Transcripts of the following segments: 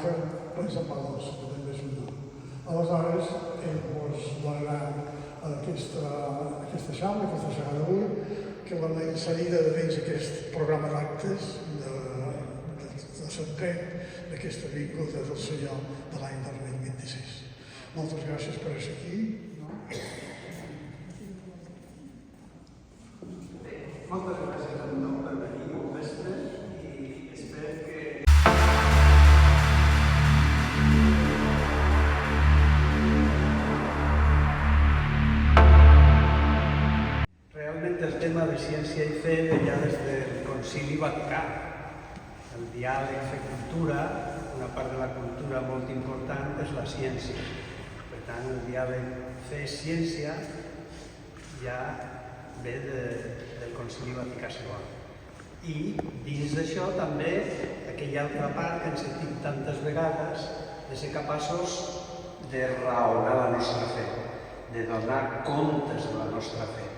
caràcter preservadors, que també ajuda. Aleshores, ell valorarà aquesta xambra, aquesta xerrada d'avui, que l'ha inserida dins aquest programa d'actes de centret d'aquesta vinguda del Senyor de l'any 2026. Moltes gràcies per ser aquí. Moltes gràcies a tothom per venir, bon vespre, i espero que... Realment el tema de ciència i fe ve ja des del Concili Vaticà. El diàleg fe-cultura, una part de la cultura molt important és la ciència. Per tant, el diàleg fe-ciència ja ve del Concili Vaticà II. I dins d'això també aquella altra part que hem sentit tantes vegades de ser capaços de raonar la nostra fe, de donar comptes de la nostra fe.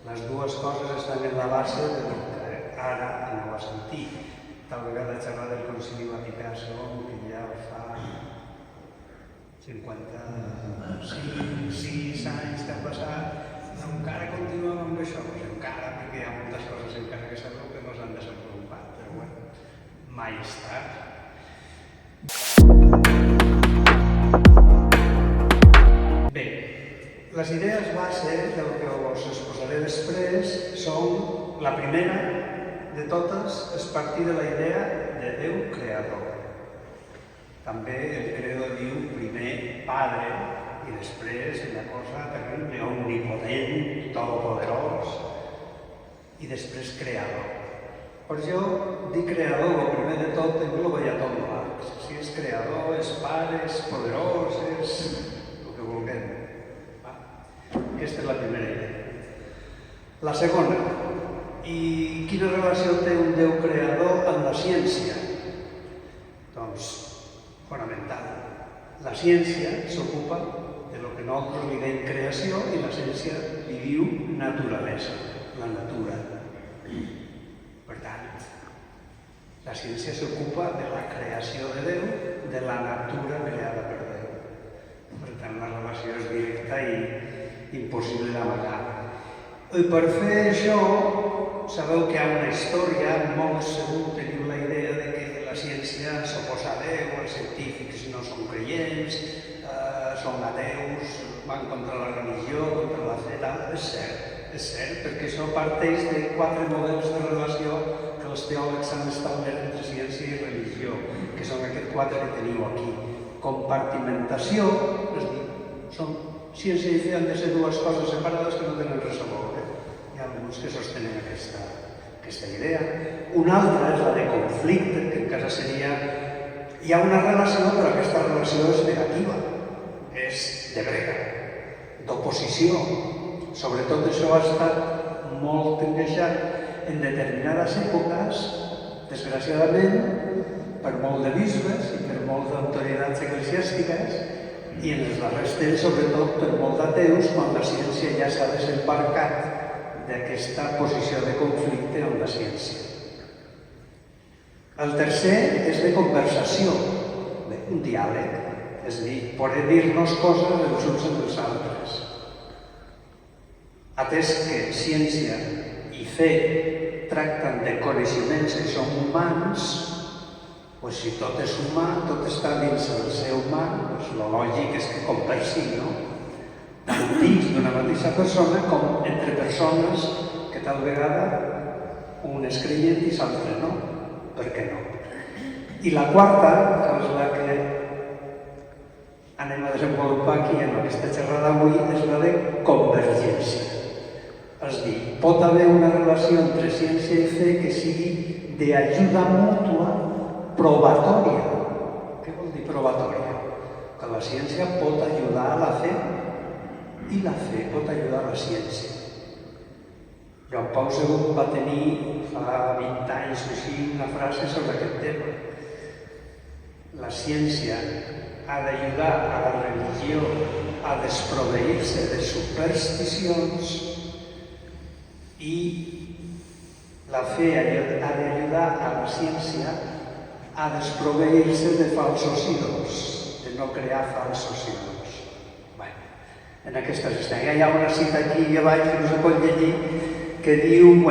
Les dues coses estan en la base del que ara aneu a sentir. Tal vegada xerrar del Concili Vaticà II, que ja fa 56 anys que ha passat, encara continuem amb això, encara, perquè hi ha moltes coses encara que sabeu que no s'han desenvolupat, però bueno, mai és tard. Bé, les idees base del que us exposaré després són, la primera de totes és partir de la idea de Déu creador. També el credo diu primer Padre, i després una cosa terrible, omnipotent, todopoderós, i després creador. Per jo, dir creador, el primer de tot, engloba ja tot l'altre. Si és creador, és pare, és poderós, és el que vulguem. Aquesta és la primera idea. La segona, i quina relació té un Déu creador amb la ciència? Doncs, fonamental. La ciència s'ocupa de lo que nosaltres li dèiem creació i la ciència li diu naturalesa, la natura. Per tant, la ciència s'ocupa de la creació de Déu, de la natura creada per Déu. Per tant, la relació és directa i impossible d'amagar. I per fer això, sabeu que hi ha una història, molts segur teniu la idea de que la ciència s'oposa a Déu, els científics no són creients, són ateus, van contra la religió, contra la fe, tal. És cert, perquè això parteix de 4 models de relació que els teòlegs han establert entre ciència i religió, que són aquests 4 que teniu aquí. Compartimentació, és a dir, ciència i fe han de ser dues coses separades que no tenen res a veure. Hi ha alguns que sostenen aquesta idea. Una altra és la de conflicte, que encara seria... Hi ha una relació, però aquesta relació és negativa, és de brega, d'oposició. Sobretot això ha estat molt encaixat en determinades èpoques, desgraciadament, per molt de bisbes i per molt d'autoritats eclesiàstiques, i en els darrers temps, sobretot, per molt d'ateus, quan la ciència ja s'ha desembarcat d'aquesta posició de conflicte amb la ciència. El tercer és de conversació, un diàleg, és a dir, poder dir-nos coses els uns amb els altres. Atès que ciència i fe tracten de coneixements que són humans, doncs si tot és humà, tot està dins del ser humà, doncs el lògic és que conversi, no? Tant dins d'una mateixa persona com entre persones que tal vegada un és creient i l'altre no. Per què no? I la quarta, que és la que anem a desenvolupar aquí en aquesta xerrada avui, és la de convergència. És a dir, pot haver una relació entre ciència i fe que sigui d'ajuda mútua probatòria. Què vol dir probatòria? Que la ciència pot ajudar a la fe i la fe pot ajudar a la ciència. Joan Pau II va tenir fa 20 anys o així una frase sobre aquest tema. La ciència ha d'ajudar a la religió a desproveir-se de supersticions i la fe ha d'ajudar a la ciència a desproveir-se de falsos ídols, de no crear falsos ídols. Bé, en aquestes estem. Hi ha una cita aquí a baix que no se pot llegir, que diu,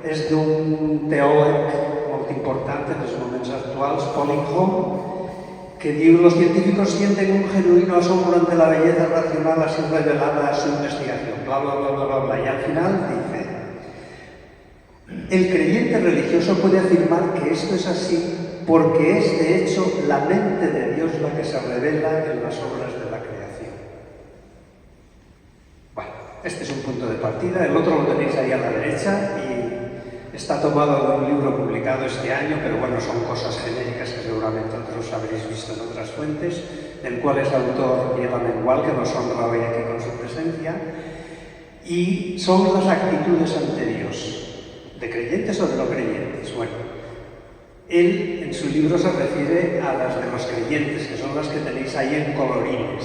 és d'un teòleg molt important en els moments actuals, Pauline Home, que diu: los científicos sienten un genuino asombro ante la belleza racional así revelada a su investigación, bla, bla, bla, bla, bla, bla. Y al final dice: el creyente religioso puede afirmar que esto es así porque es de hecho la mente de Dios la que se revela en las obras de la creación. Bueno, este es un punto de partida, el otro lo tenéis ahí a la derecha y está tomado de un libro publicado este año, pero bueno, son cosas genéricas que seguramente otros habréis visto en otras fuentes, del cual es autor Miguel Amengual, que nos honra hoy aquí con su presencia, y son las actitudes ante Dios, de creyentes o de no creyentes. Bueno, él en su libro se refiere a las de los creyentes, que son las que tenéis ahí en colorines.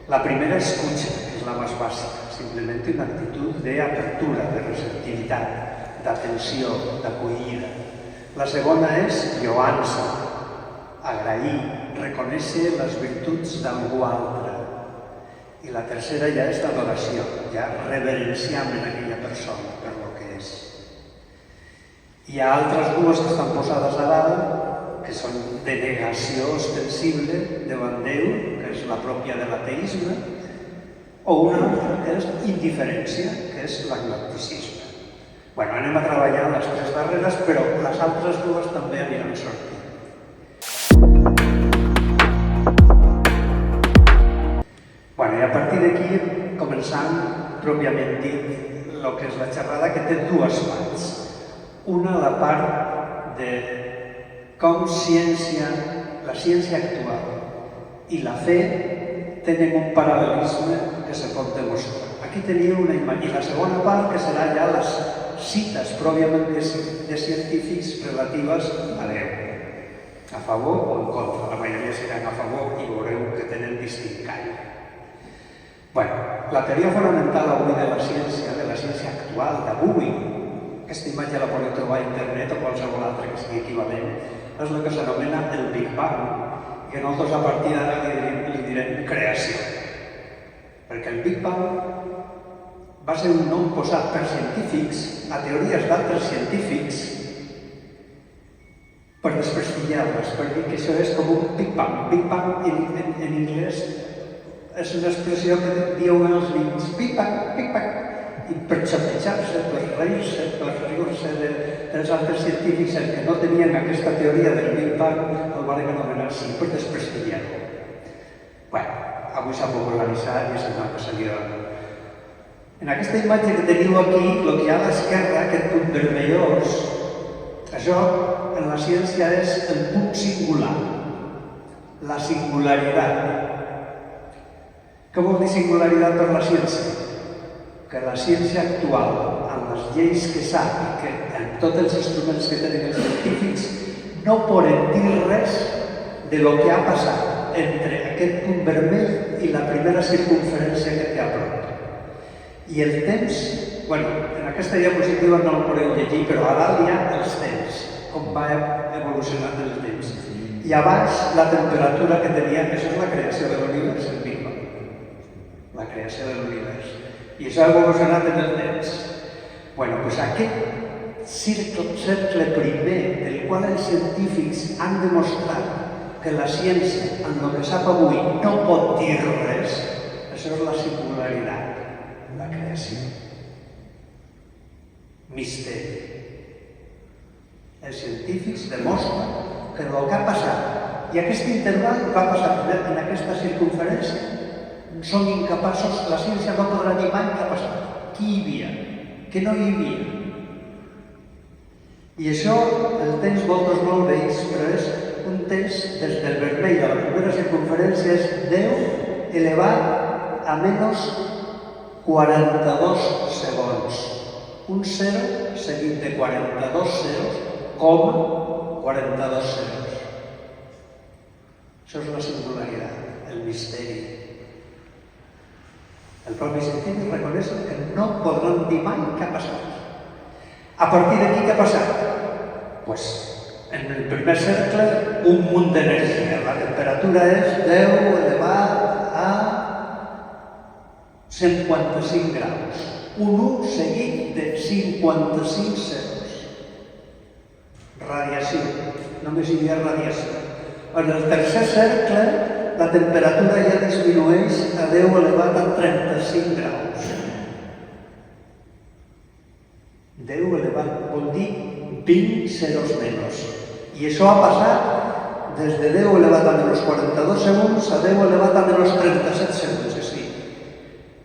La primera, escucha, que es la más básica, simplemente una actitud de apertura, de receptividad, d'atenció, d'acollida. La segona és lloança, agrair, reconèixer les virtuts d'algú altre. I la tercera ja és d'adoració, ja reverenciam en aquella persona per lo que és. Hi ha altres dues que estan posades a dalt, que són de negació ostensible davant Déu, que és la pròpia de l'ateisme, o una altra que és indiferència, que és l'agnosticisme. Bueno, anem a treballar les tres darreres, però les altres dues també aniran sortint. Bueno, i a partir d'aquí, començant pròpiament dit, el que és la xerrada, que té dues parts. Una, la part de com la ciència actual i la fe tenen un paral·lelisme que se pot demostrar. Aquí teniu una imatge. I la segona part, que serà ja les cites pròpiament de científics relatives a Déu. A favor o en contra. La majoria seran a favor i veureu que tenen distint caire. Bueno, la teoria fonamental avui de la ciència actual, d'avui, aquesta imatge la podeu trobar a internet o qualsevol altra que sigui equivalent, és el que s'anomena el Big Bang, que nosaltres a partir d'ara li direm creació. Perquè el Big Bang va ser un nom posat per científics a teories d'altres científics per desprestigiar-les, per dir que això és com un Big Bang. Big Bang en anglès és una expressió que diuen els nens, Big Bang, Big Bang, i per xapejar-se, per reir-se, per riure-se dels altres científics que no tenien aquesta teoria del Big Bang, el van anomenar així, per desprestigiar-lo. Bé, avui s'ha popularitzat i és el que se li dona. En aquesta imatge que teniu aquí, el que hi ha a l'esquerra, aquest punt vermellós, això en la ciència és el punt singular, la singularitat. Què vol dir singularitat per la ciència? Que la ciència actual, amb les lleis que sap i que amb tots els instruments que tenen els científics, no poden dir res de lo que ha passat entre aquest punt vermell i la primera circunferència que té a prop. I el temps, en aquesta diapositiva no el podeu llegir, però a dalt hi ha els temps, com va evolucionant el temps. I a baix la temperatura que tenia, això és la creació de l'univers, el Big Bang. La creació de l'univers. I això ha evolucionat en el temps. Doncs aquest cercle primer, del qual els científics han demostrat que la ciència, en el que sap avui, no pot dir res, això és la singularitat, la creació. Misteri. Els científics demostren que el que ha passat, i aquest interval que ha passat en aquesta circunferència, són incapaços, la ciència no podrà dir mai què ha passat, qui hi havia, què no hi havia. I això, el temps vosaltres no el veus, però és un temps des del vermell a la primera circunferència és 10 elevat a menys 42 segons. Un 0 seguit de 42 zeros, coma 42 zeros. Això és la singularitat, el misteri. El propi científic reconeix que no podran dir mai què ha passat. A partir d'aquí, què ha passat? En el primer cercle, un munt d'energia. La temperatura és 10 elevat a 155 graus. Un 1 seguit de 55 zeros. Radiació. Només hi havia radiació. En el tercer cercle, la temperatura ja disminueix a 10 elevat a 35 graus. 10 elevat vol dir 20 zeros menys. I això ha passat des de 10 elevat a menys 42 segons a 10 elevat a menys 37 segons. És a dir,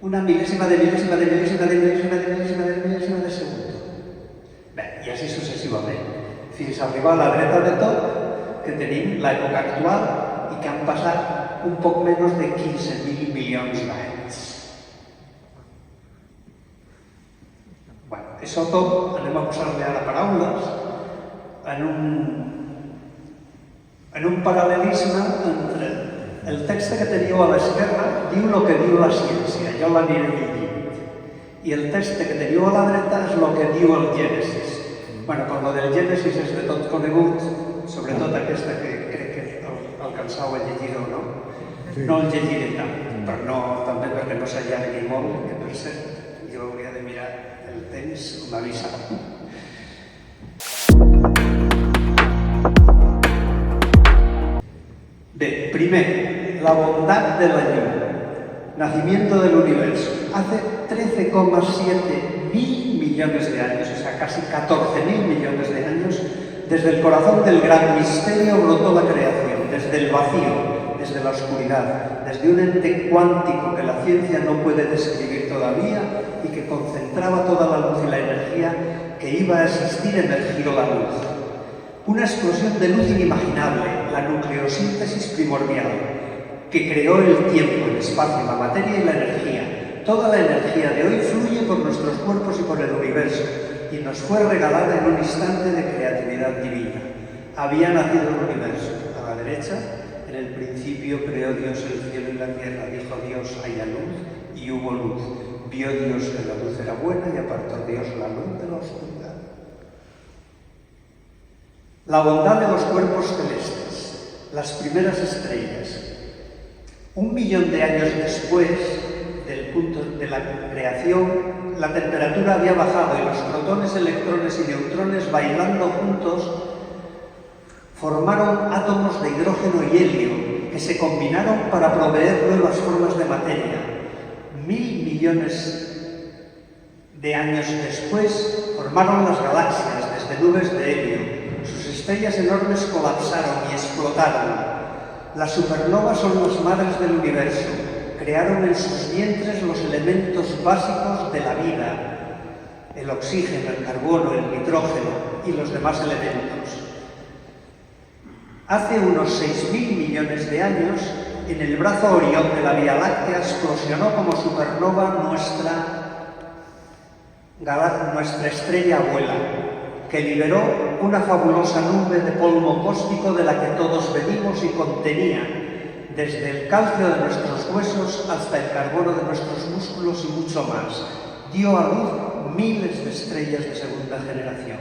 una mil·lèsima de mil·lèsima de mil·lèsima de mil·lèsima de mil·lèsima de mil·lèsima de segon. Bé, i així successivament, fins a arribar a la dreta de tot, que tenim l'època actual i que han passat un poc menys de 15.000 milions d'anys. Bé, això tot anem a posar-li ara paraules en un paral·lelisme entre el text que teniu a l'esquerra diu el que diu la ciència, jo l'aniré llegint, i el text que teniu a la dreta és el que diu el Gènesis. Bé, com el del Gènesis és de tot conegut, sobretot aquesta que crec que alcançau a llegir-ho, no? No el llegiré tant, també perquè no s'allargui molt, que per cert, jo hauria de mirar el temps, m'avisa. Bé, primer, la bondad de la llum. Nacimiento del universo. Hace 13,7 mil millones de años, o sea, casi 14.000 millones de años, desde el corazón del gran misterio brotó la creación, desde el vacío, desde la oscuridad, desde un ente cuántico que la ciencia no puede describir todavía y que concentraba toda la luz y la energía que iba a existir emergió la luz. Una explosión de luz inimaginable, la nucleosíntesis primordial, que creó el tiempo, el espacio, la materia y la energía. Toda la energía de hoy fluye por nuestros cuerpos y por el universo, y nos fue regalada en un instante de creatividad divina. Había nacido el universo. A la derecha, en el principio creó Dios el cielo y la tierra. Dijo Dios, haya luz, y hubo luz. Vio Dios que la luz era buena y apartó Dios la luz de la oscuridad. La bondad de los cuerpos celestes, las primeras estrellas. 1 millón de años después del punto de la creación, la temperatura había bajado y los protones, electrones y neutrones, bailando juntos, formaron átomos de hidrógeno y helio que se combinaron para proveer nuevas formas de materia. 1000 millones de años después, formaron las galaxias desde nubes de helio. Sus estrellas enormes colapsaron y explotaron. Las supernovas son las madres del universo. Crearon en sus vientres los elementos básicos de la vida, el oxígeno, el carbono, el nitrógeno y los demás elementos. Hace unos 6.000 millones de años, en el brazo Orión de la Vía Láctea explosionó como supernova nuestra estrella abuela, que liberó una fabulosa nube de polvo cósmico de la que todos venimos y contenía desde el calcio de nuestros huesos hasta el carbono de nuestros músculos y mucho más. Dio a luz miles de estrellas de segunda generación.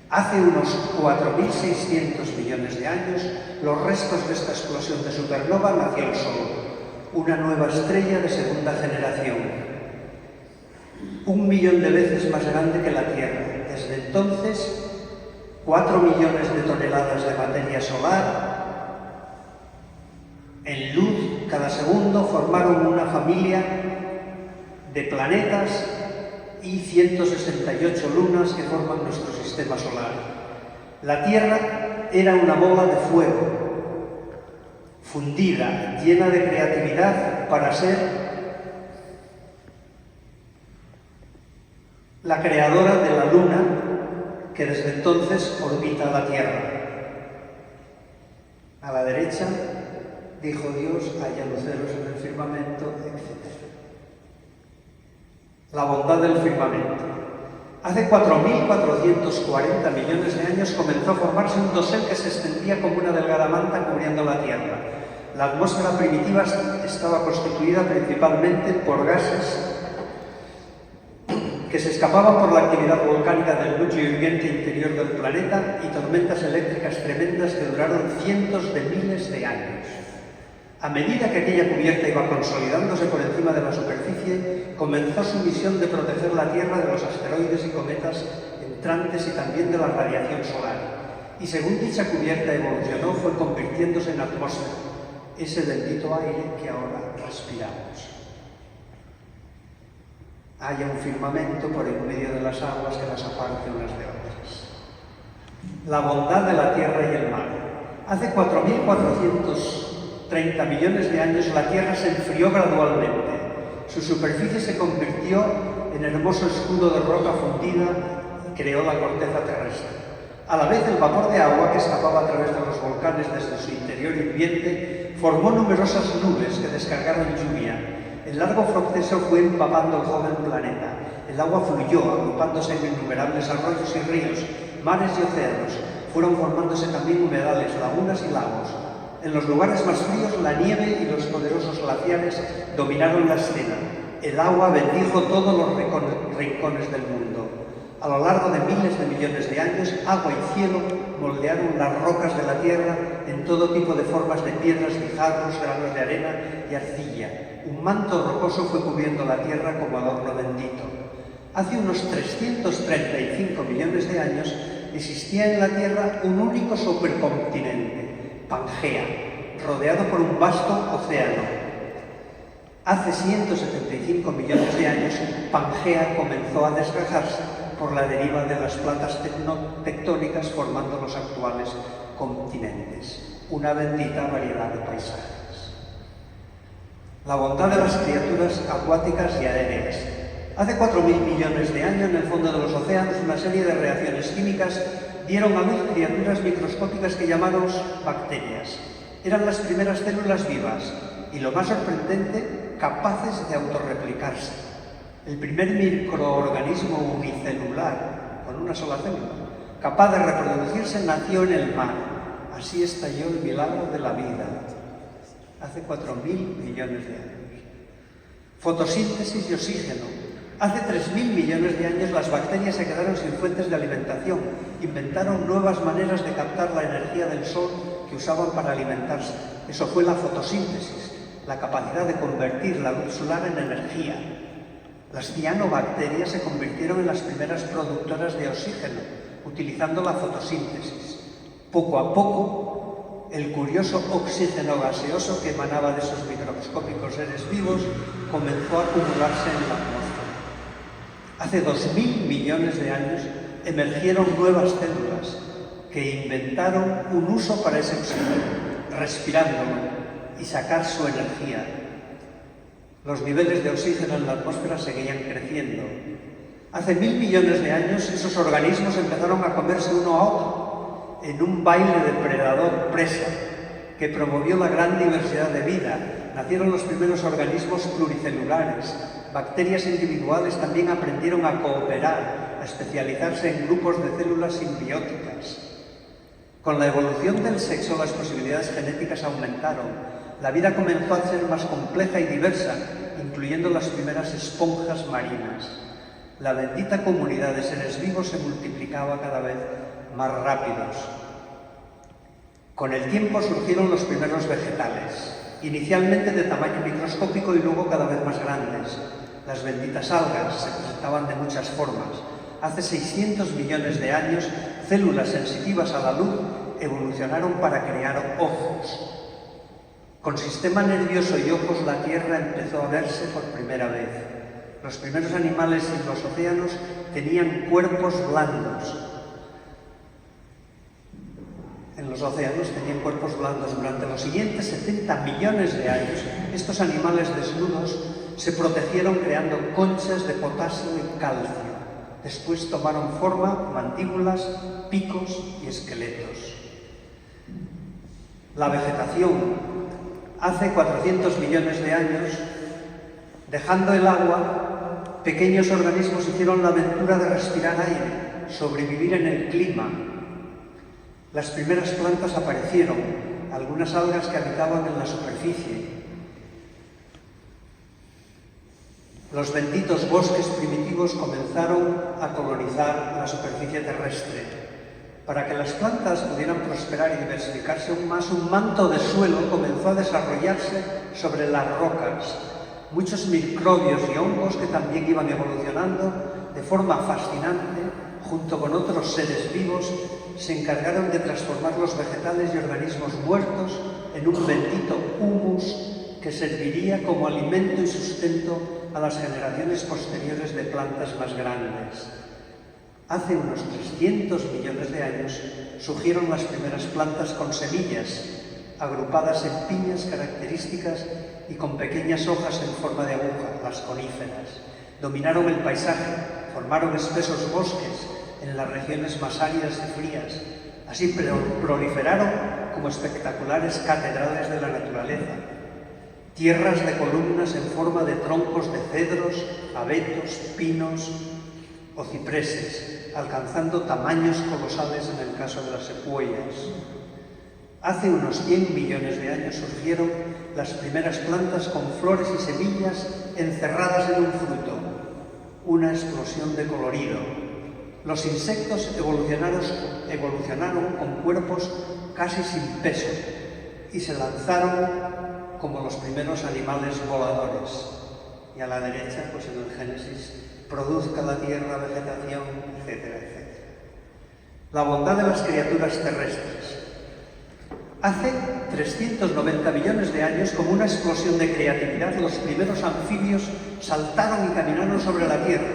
Hace unos 4.600 millones de años, los restos de esta explosión de supernova nació el Sol, una nueva estrella de segunda generación, 1 millón de veces más grande que la Tierra. Desde entonces, 4 millones de toneladas de materia solar en luz cada segundo formaron una familia de planetas y 168 lunas que forman nuestro sistema solar. La Tierra era una bola de fuego, fundida, llena de creatividad para ser la creadora de la Luna que desde entonces orbita la Tierra. A la derecha, dijo Dios, haya luceros en el firmamento, etc. La bondad del firmamento. Hace 4.440 millones de años comenzó a formarse un dosel que se extendía como una delgada manta cubriendo la Tierra. La atmósfera primitiva estaba constituida principalmente por gases que se escapaban por la actividad volcánica del núcleo hirviente interior del planeta y tormentas eléctricas tremendas que duraron cientos de miles de años. A medida que aquella cubierta iba consolidándose por encima de la superficie, comenzó su misión de proteger la Tierra de los asteroides y cometas entrantes y también de la radiación solar. Y según dicha cubierta evolucionó, fue convirtiéndose en atmósfera, ese bendito aire que ahora respiramos. Haya un firmamento por en medio de las aguas que las aparte unas de otras. La bondad de la Tierra y el mar. Hace 4.430 millones de años la Tierra se enfrió gradualmente. Su superficie se convirtió en hermoso escudo de roca fundida y creó la corteza terrestre. A la vez, el vapor de agua que escapaba a través de los volcanes desde su interior hirviente formó numerosas nubes que descargaron lluvia. El largo proceso fue empapando el joven planeta. El agua fluyó, agrupándose en innumerables arroyos y ríos, mares y océanos. Fueron formándose también humedales, lagunas y lagos. En los lugares más fríos, la nieve y los poderosos glaciares dominaron la escena. El agua bendijo todos los rincones del mundo. A lo largo de miles de millones de años, agua y cielo moldearon las rocas de la Tierra en todo tipo de formas de piedras, guijarros, granos de arena y arcilla. Un manto rocoso fue cubriendo la Tierra como adorno bendito. Hace unos 335 millones de años existía en la Tierra un único supercontinente, Pangea, rodeado por un vasto océano. Hace 175 millones de años, Pangea comenzó a desgajarse por la deriva de las placas tectónicas formando los actuales continentes. Una bendita variedad de paisajes. La bondad de las criaturas acuáticas y aéreas. Hace 4.000 millones de años, en el fondo de los océanos, una serie de reacciones químicas dieron a luz criaturas microscópicas que llamamos bacterias. Eran las primeras células vivas y, lo más sorprendente, capaces de autorreplicarse. El primer microorganismo unicelular, con una sola célula, capaz de reproducirse, nació en el mar. Así estalló el milagro de la vida, hace 4.000 millones de años. Fotosíntesis y oxígeno. Hace 3.000 millones de años las bacterias se quedaron sin fuentes de alimentación. Inventaron nuevas maneras de captar la energía del sol que usaban para alimentarse. Eso fue la fotosíntesis, la capacidad de convertir la luz solar en energía. Las cianobacterias se convirtieron en las primeras productoras de oxígeno, utilizando la fotosíntesis. Poco a poco, el curioso oxígeno gaseoso que emanaba de esos microscópicos seres vivos comenzó a acumularse en la atmósfera. Hace 2.000 millones de años emergieron nuevas células que inventaron un uso para ese oxígeno, respirándolo y sacar su energía. Los niveles de oxígeno en la atmósfera seguían creciendo. Hace 1.000 millones de años esos organismos empezaron a comerse uno a otro en un baile depredador-presa que promovió la gran diversidad de vida. Nacieron los primeros organismos pluricelulares. Bacterias individuales también aprendieron a cooperar, a especializarse en grupos de células simbióticas. Con la evolución del sexo, las posibilidades genéticas aumentaron. La vida comenzó a ser más compleja y diversa, incluyendo las primeras esponjas marinas. La bendita comunidad de seres vivos se multiplicaba cada vez más rápidos. Con el tiempo surgieron los primeros vegetales, inicialmente de tamaño microscópico y luego cada vez más grandes. Las benditas algas se presentaban de muchas formas. Hace 600 millones de años, células sensitivas a la luz evolucionaron para crear ojos. Con sistema nervioso y ojos, la Tierra empezó a verse por primera vez. Los primeros animales en los océanos tenían cuerpos blandos. En los océanos tenían cuerpos blandos. Durante los siguientes 70 millones de años, estos animales desnudos se protegieron creando conchas de potasio y calcio. Después tomaron forma mandíbulas, picos y esqueletos. La vegetación. Hace 400 millones de años, dejando el agua, pequeños organismos hicieron la aventura de respirar aire, sobrevivir en el clima. Las primeras plantas aparecieron, algunas algas que habitaban en la superficie. Los benditos bosques primitivos comenzaron a colonizar la superficie terrestre. Para que las plantas pudieran prosperar y diversificarse aún más, un manto de suelo comenzó a desarrollarse sobre las rocas. Muchos microbios y hongos que también iban evolucionando de forma fascinante, junto con otros seres vivos, se encargaron de transformar los vegetales y organismos muertos en un bendito humus que serviría como alimento y sustento a las generaciones posteriores de plantas más grandes. Hace unos 300 millones de años surgieron las primeras plantas con semillas, agrupadas en piñas características y con pequeñas hojas en forma de aguja, las coníferas. Dominaron el paisaje, formaron espesos bosques en las regiones más áridas y frías. Así proliferaron como espectaculares catedrales de la naturaleza. Tierras de columnas en forma de troncos de cedros, abetos, pinos o cipreses, alcanzando tamaños colosales en el caso de las secuoyas. Hace unos 100 millones de años surgieron las primeras plantas con flores y semillas encerradas en un fruto, una explosión de colorido. Los insectos evolucionaron con cuerpos casi sin peso y se lanzaron como los primeros animales voladores. Y a la derecha, pues en el Génesis, produzca la tierra, vegetación, etcétera, etcétera. La bondad de las criaturas terrestres. Hace 390 millones de años, como una explosión de creatividad, los primeros anfibios saltaron y caminaron sobre la tierra.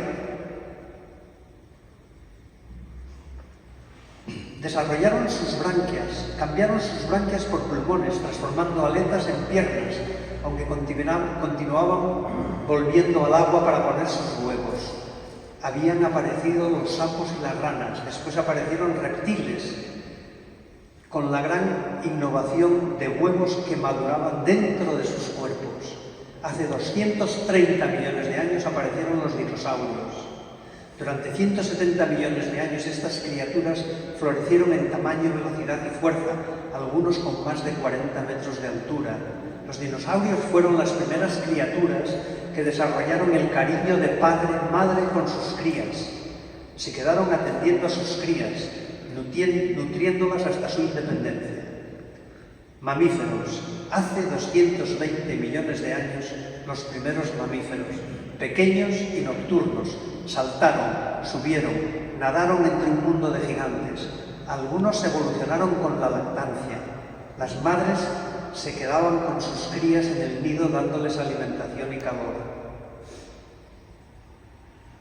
Desarrollaron sus branquias, cambiaron sus branquias por pulmones, transformando aletas en piernas, aunque continuaban volviendo al agua para poner sus huevos. Habían aparecido los sapos y las ranas, después aparecieron reptiles, con la gran innovación de huevos que maduraban dentro de sus cuerpos. Hace 230 millones de años aparecieron los dinosaurios. Durante 170 millones de años estas criaturas florecieron en tamaño, velocidad y fuerza, algunos con más de 40 metros de altura. Los dinosaurios fueron las primeras criaturas que desarrollaron el cariño de padre-madre con sus crías. Se quedaron atendiendo a sus crías, nutriéndolas hasta su independencia. Mamíferos. Hace 220 millones de años, los primeros mamíferos, pequeños y nocturnos, saltaron, subieron, nadaron entre un mundo de gigantes. Algunos evolucionaron con la lactancia. Las madres se quedaban con sus crías en el nido dándoles alimentación y calor.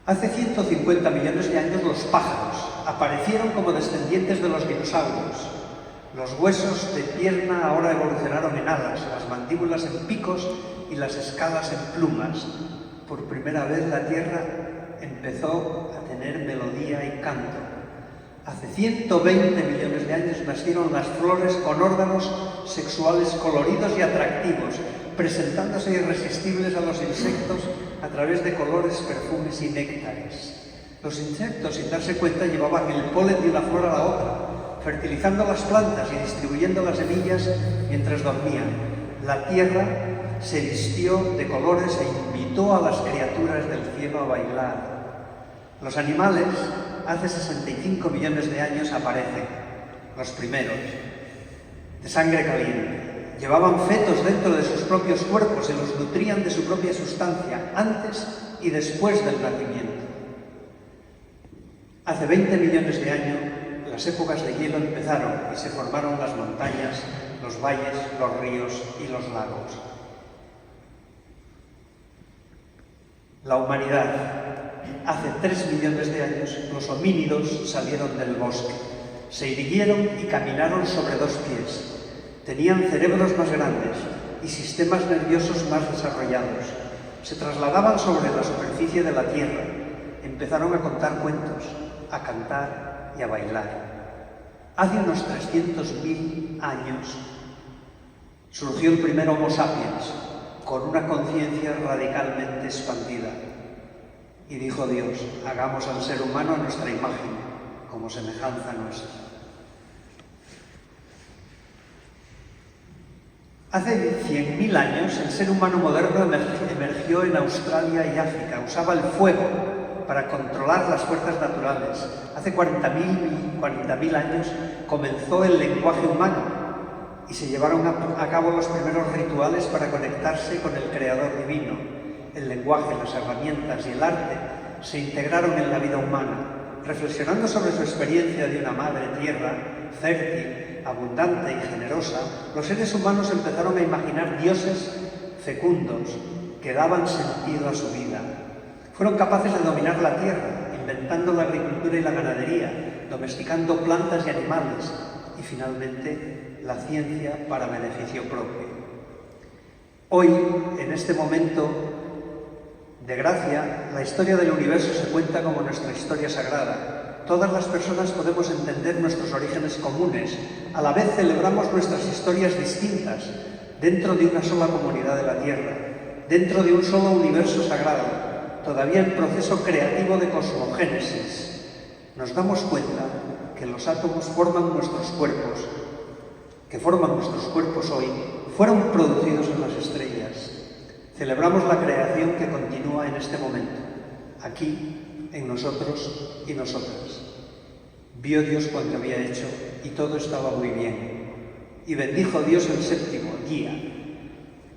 Hace 150 millones de años los pájaros aparecieron como descendientes de los dinosaurios. Los huesos de pierna ahora evolucionaron en alas, las mandíbulas en picos y las escalas en plumas. Por primera vez la Tierra empezó a tener melodía y canto. Hace 120 millones de años nacieron las flores con órganos sexuales coloridos y atractivos, presentándose irresistibles a los insectos a través de colores, perfumes y néctares. Los insectos, sin darse cuenta, llevaban el polen de una flor a la otra, fertilizando las plantas y distribuyendo las semillas mientras dormían. La tierra se vistió de colores e invitó a las criaturas del cielo a bailar. Los animales, hace 65 millones de años, aparecen, los primeros, de sangre caliente. Llevaban fetos dentro de sus propios cuerpos y los nutrían de su propia sustancia, antes y después del nacimiento. Hace 20 millones de años, las épocas de hielo empezaron y se formaron las montañas, los valles, los ríos y los lagos. La humanidad. Hace 3 millones de años, los homínidos salieron del bosque. Se irguieron y caminaron sobre 2 pies. Tenían cerebros más grandes y sistemas nerviosos más desarrollados. Se trasladaban sobre la superficie de la tierra. Empezaron a contar cuentos, a cantar y a bailar. Hace unos 300.000 años surgió el primer Homo sapiens, con una conciencia radicalmente expandida. Y dijo Dios, hagamos al ser humano a nuestra imagen, como semejanza nuestra. Hace 100.000 años el ser humano moderno emergió en Australia y África. Usaba el fuego para controlar las fuerzas naturales. Hace 40.000 años comenzó el lenguaje humano y se llevaron a cabo los primeros rituales para conectarse con el Creador divino. El lenguaje, las herramientas y el arte se integraron en la vida humana. Reflexionando sobre su experiencia de una madre tierra fértil, abundante y generosa, los seres humanos empezaron a imaginar dioses fecundos que daban sentido a su vida. Fueron capaces de dominar la tierra, inventando la agricultura y la ganadería, domesticando plantas y animales y finalmente la ciencia para beneficio propio. Hoy, en este momento de gracia, la historia del universo se cuenta como nuestra historia sagrada. Todas las personas podemos entender nuestros orígenes comunes, a la vez celebramos nuestras historias distintas dentro de una sola comunidad de la Tierra, dentro de un solo universo sagrado, todavía en proceso creativo de cosmogénesis. Nos damos cuenta que los átomos forman nuestros cuerpos, hoy, fueron producidos en las estrellas. Celebramos la creación que continúa en este momento, aquí, en nosotros y nosotras. Vio Dios cuanto había hecho y todo estaba muy bien. Y bendijo Dios el séptimo día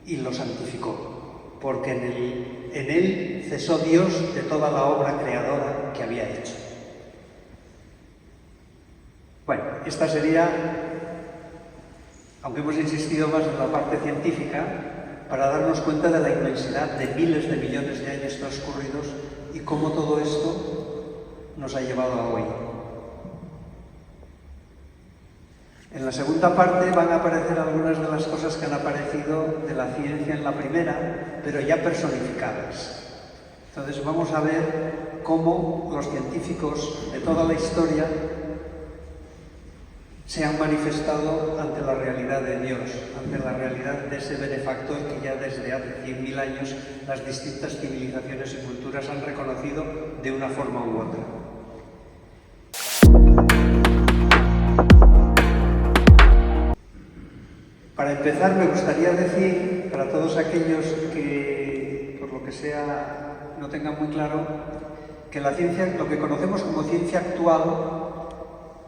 y lo santificó, porque en él cesó Dios de toda la obra creadora que había hecho. Bueno, esta sería, aunque hemos insistido más en la parte científica, para darnos cuenta de la inmensidad de miles de millones de años transcurridos y cómo todo esto nos ha llevado a hoy. En la segunda parte van a aparecer algunas de las cosas que han aparecido de la ciencia en la primera, pero ya personificadas. Entonces vamos a ver cómo los científicos de toda la historia se han manifestado ante la realidad de Dios, ante la realidad de ese benefactor que ya desde hace 100.000 años las distintas civilizaciones y culturas han reconocido de una forma u otra. Para empezar, me gustaría decir, para todos aquellos que, por lo que sea, no tengan muy claro, que la ciencia, lo que conocemos como ciencia actual,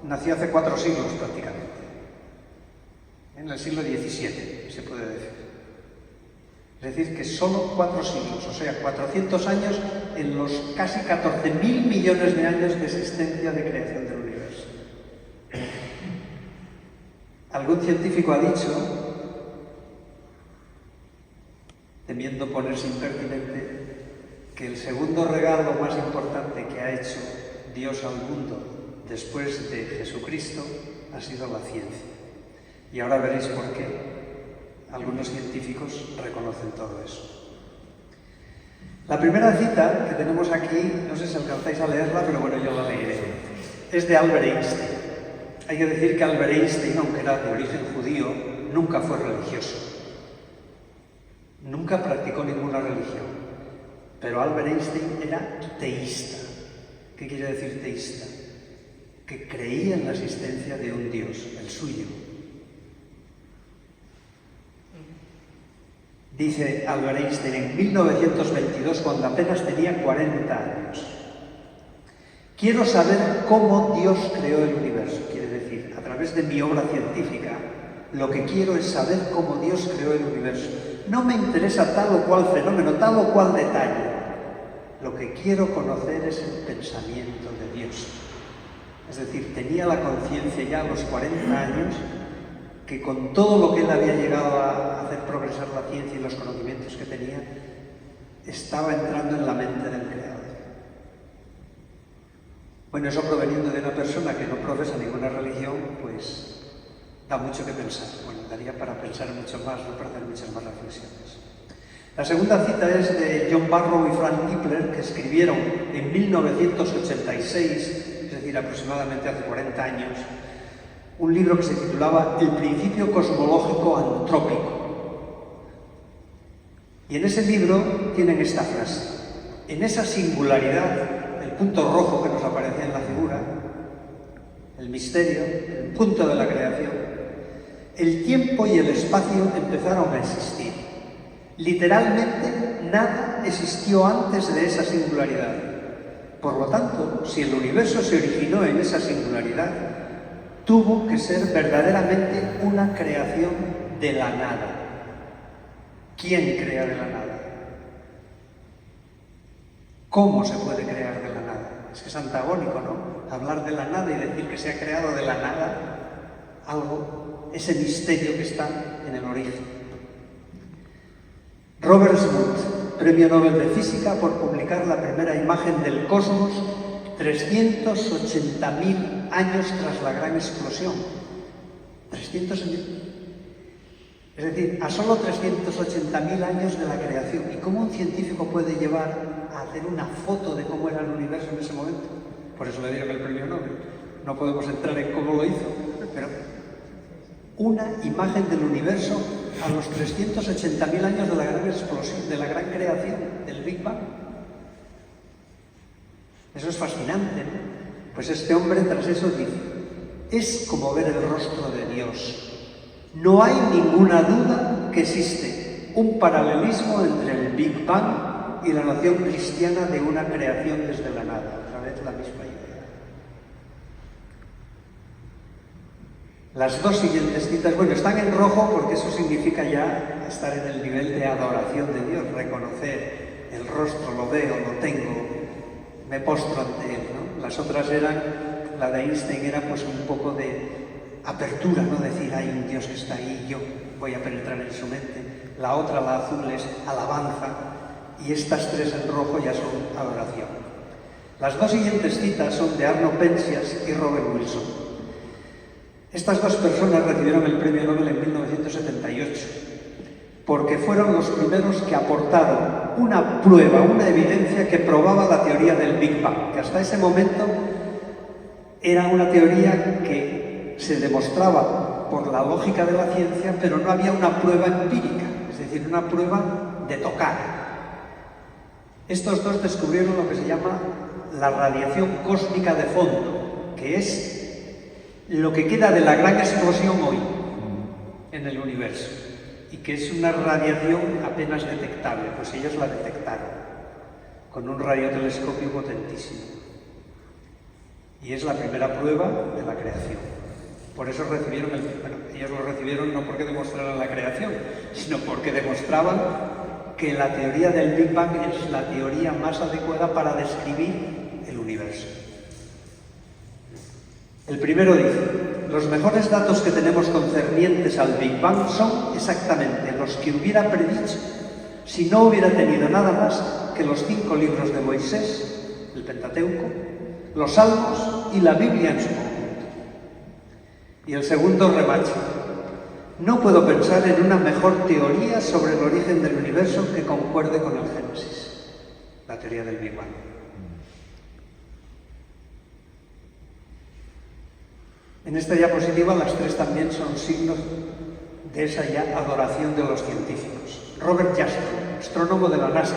nació hace 4 siglos prácticamente, en el siglo XVII, se puede decir. Es decir, que solo 4 siglos, o sea, 400 años en los casi 14.000 millones de años de existencia de creación del universo. Algún científico ha dicho, temiendo ponerse impertinente, que el segundo regalo más importante que ha hecho Dios al mundo después de Jesucristo ha sido la ciencia. Y ahora veréis por qué algunos científicos reconocen todo eso. La primera cita que tenemos aquí, no sé si alcanzáis a leerla, pero bueno, yo la leeré. Es de Albert Einstein. Hay que decir que Albert Einstein, aunque era de origen judío, nunca fue religioso. Nunca practicó ninguna religión. Pero Albert Einstein era teísta. ¿Qué quiere decir teísta? Que creía en la existencia de un Dios, el suyo. Dice Albert Einstein en 1922, cuando apenas tenía 40 años. Quiero saber cómo Dios creó el universo. Quiere decir, a través de mi obra científica, lo que quiero es saber cómo Dios creó el universo. No me interesa tal o cual fenómeno, tal o cual detalle. Lo que quiero conocer es el pensamiento de Dios. Es decir, tenía la conciencia ya a los 40 años que con todo lo que él había llegado a hacer progresar la ciencia y los conocimientos que tenía, estaba entrando en la mente del Creador. Bueno, eso proveniendo de una persona que no profesa ninguna religión, pues da mucho que pensar. Bueno, daría para pensar mucho más, no para hacer muchas más reflexiones. La segunda cita es de John Barrow y Frank Tipler, que escribieron en 1986, es decir, aproximadamente hace 40 años, un libro que se titulaba El principio cosmológico antrópico. Y en ese libro tienen esta frase: en esa singularidad, el punto rojo que nos aparece en la figura, el misterio, el punto de la creación, el tiempo y el espacio empezaron a existir. Literalmente, nada existió antes de esa singularidad. Por lo tanto, si el universo se originó en esa singularidad, tuvo que ser verdaderamente una creación de la nada. ¿Quién crea de la nada? ¿Cómo se puede crear de la nada? Es que es antagónico, ¿no? Hablar de la nada y decir que se ha creado de la nada algo, ese misterio que está en el origen. Robert Smoot, Premio Nobel de Física por publicar la primera imagen del cosmos 380.000 años tras la gran explosión. 380.000. Es decir, a solo 380.000 años de la creación. ¿Y cómo un científico puede llevar a hacer una foto de cómo era el universo en ese momento? Por eso le dieron el premio Nobel. No podemos entrar en cómo lo hizo, pero una imagen del universo a los 380.000 años de la gran explosión, de la gran creación, del Big Bang. Eso es fascinante, ¿no? Pues este hombre tras eso dice, es como ver el rostro de Dios. No hay ninguna duda que existe un paralelismo entre el Big Bang y la noción cristiana de una creación desde la nada. Otra vez la misma idea. Las dos siguientes citas, bueno, están en rojo porque eso significa ya estar en el nivel de adoración de Dios, reconocer el rostro, lo veo, lo tengo, me postro ante él, ¿no? Las otras eran, la de Einstein era pues un poco de apertura, no decir, hay un Dios que está ahí, yo voy a penetrar en su mente. La otra, la azul, es alabanza, y estas tres en rojo ya son adoración. Las dos siguientes citas son de Arno Penzias y Robert Wilson. Estas dos personas recibieron el premio Nobel en 1978 porque fueron los primeros que aportaron una prueba, una evidencia que probaba la teoría del Big Bang, que hasta ese momento era una teoría que se demostraba por la lógica de la ciencia, pero no había una prueba empírica, es decir, una prueba de tocar. Estos dos descubrieron lo que se llama la radiación cósmica de fondo, que es lo que queda de la gran explosión hoy en el universo, y que es una radiación apenas detectable, pues ellos la detectaron con un radiotelescopio potentísimo. Y es la primera prueba de la creación. Por eso recibieron ellos lo recibieron no porque demostraran la creación, sino porque demostraban que la teoría del Big Bang es la teoría más adecuada para describir el universo. El primero dice, los mejores datos que tenemos concernientes al Big Bang son exactamente los que hubiera predicho si no hubiera tenido nada más que los 5 libros de Moisés, el Pentateuco, los Salmos y la Biblia en su conjunto. Y el segundo remache. No puedo pensar en una mejor teoría sobre el origen del universo que concuerde con el Génesis, la teoría del Big Bang. En esta diapositiva las tres también son signos de esa ya adoración de los científicos. Robert Jastrow, astrónomo de la NASA,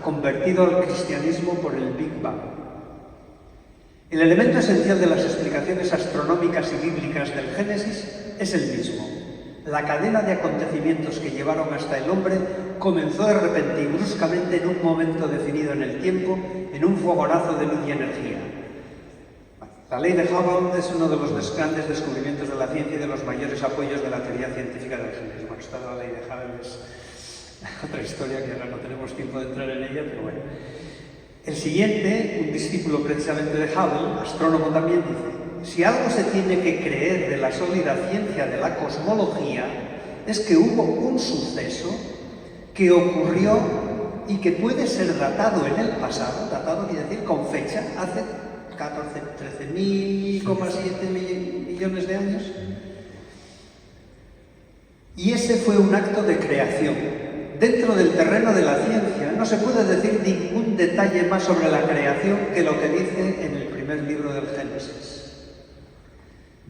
convertido al cristianismo por el Big Bang. El elemento esencial de las explicaciones astronómicas y bíblicas del Génesis es el mismo. La cadena de acontecimientos que llevaron hasta el hombre comenzó de repente y bruscamente en un momento definido en el tiempo, en un fogonazo de luz y energía. La ley de Hubble es uno de los grandes descubrimientos de la ciencia y de los mayores apoyos de la teoría científica del Génesis. Bueno, esta de la ley de Hubble es otra historia que ahora no tenemos tiempo de entrar en ella, pero bueno. El siguiente, un discípulo precisamente de Hubble, astrónomo también, dice: si algo se tiene que creer de la sólida ciencia de la cosmología, es que hubo un suceso que ocurrió y que puede ser datado en el pasado, datado quiere decir con fecha, hace 13.7 millones de años. Y ese fue un acto de creación. Dentro del terreno de la ciencia no se puede decir ningún detalle más sobre la creación que lo que dice en el primer libro del Génesis.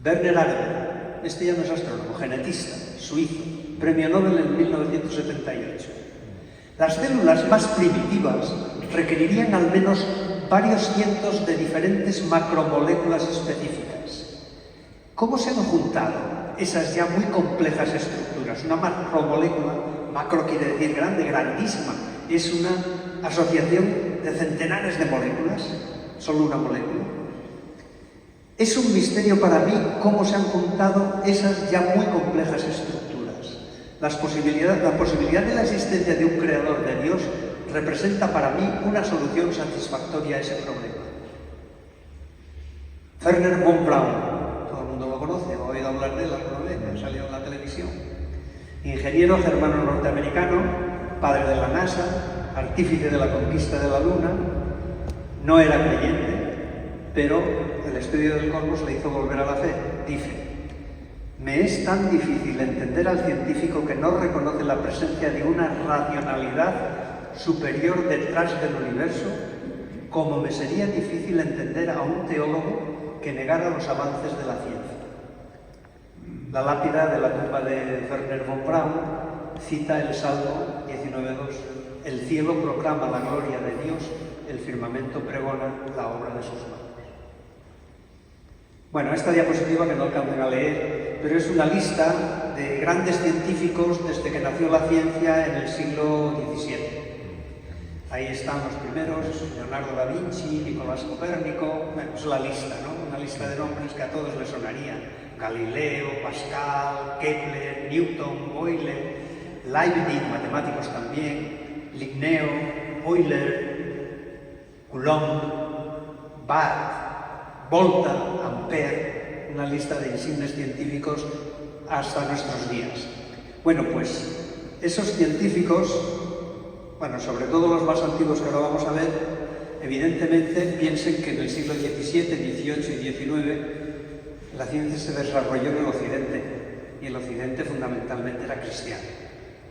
Werner Arber, este ya no es astrónomo, genetista, suizo, premio Nobel en 1978. Las células más primitivas requerirían al menos varios cientos de diferentes macromoléculas específicas. ¿Cómo se han juntado esas ya muy complejas estructuras. Una macromolécula, macro quiere decir grande, grandísima, es una asociación de centenares de moléculas, solo una molécula. Es un misterio para mí cómo se han juntado esas ya muy complejas estructuras. La posibilidad de la existencia de un creador, de Dios, representa para mí una solución satisfactoria a ese problema. Wernher von Braun, todo el mundo lo conoce, ha oído hablar de él alguna vez, ha salido en la televisión. Ingeniero germano norteamericano, padre de la NASA, artífice de la conquista de la Luna, no era creyente, pero el estudio del cosmos le hizo volver a la fe. Dice: me es tan difícil entender al científico que no reconoce la presencia de una racionalidad superior detrás del universo, como me sería difícil entender a un teólogo que negara los avances de la ciencia. La lápida de la tumba de Wernher von Braun cita el Salmo 19:2: el cielo proclama la gloria de Dios, el firmamento pregona la obra de sus manos. Bueno, esta diapositiva que no alcancen a leer, pero es una lista de grandes científicos desde que nació la ciencia en el siglo XVII. Ahí están los primeros: Leonardo da Vinci, Nicolás Copérnico. Bueno, es la lista, ¿no? Una lista de nombres que a todos les sonarían: Galileo, Pascal, Kepler, Newton, Boyle, Leibniz, matemáticos también, Linneo, Euler, Coulomb, Watt, Volta, Ampère, una lista de insignes científicos hasta nuestros días. Bueno, pues esos científicos, bueno, sobre todo los más antiguos que ahora vamos a ver, evidentemente piensen que en el siglo XVII, XVIII y XIX la ciencia se desarrolló en el Occidente, y el Occidente fundamentalmente era cristiano,